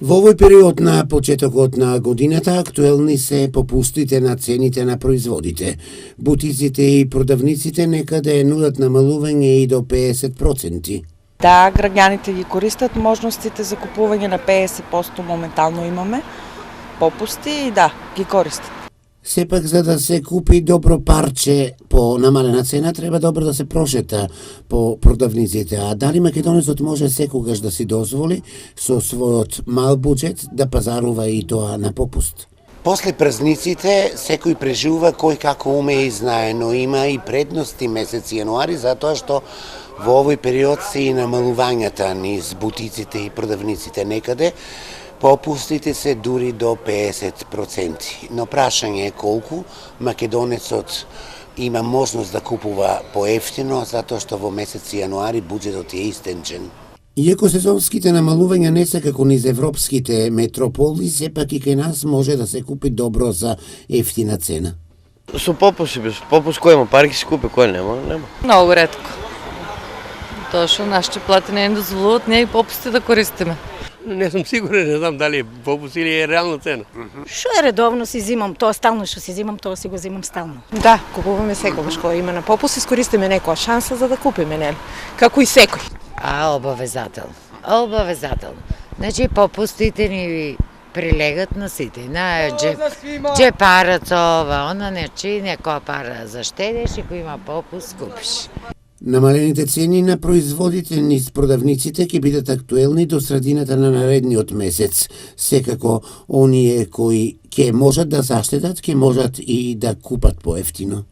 Во овој период на почетокот на годината актуелни се попустите на цените на производите. Бутиците и продавниците некаде нудат намалување и до 50%. Да, граѓаните ги користат можностите за купување на 50%, моментално имаме попусти и да, ги користат. Сепак за да се купи добро парче по намалена цена треба добро да се прошета по продавниците, а дали македонецот може секогаш да си дозволи со својот мал буџет да пазарува и тоа на попуст? После празниците секој преживува кој како уме и знае, но има и предности месец јануари затоа што во овој период се и намалувањата низ бутиците и продавниците некаде. Попустите се дури до 50%, но прашање е колку македонецот има можност да купува поевтино, затоа што во месец јануари буџетот е истенчен. Иако сезонските намалувања не се како низ европските метрополи, сепак и кај нас може да се купи добро за ефтина цена. Со попуси, без попус кој има пари ќе се купи, кој нема, нема. Многу ретко. Тоа што нашите плати не дозволуваат ние и попусти да користиме. Не сум сигурен, не знам дали е попус или е реална цена. Што е редовно си зимам, тоа стално што си зимам, тоа си го зимам стално. Да, купуваме секогаш кога има на попус, искористиме некоја шанса за да купиме, нели? Како и секој. Обавезателно. Обавезателно. Значи попустите ни прилегат на сите. На джепарац ова, она нечи, некоја пара заштедеш и кој има попус купиш. Намалените цени на производите низ продавниците ќе бидат актуелни до средината на наредниот месец. Секако, оние кои ќе можат да заштедат, ќе можат и да купат поевтино.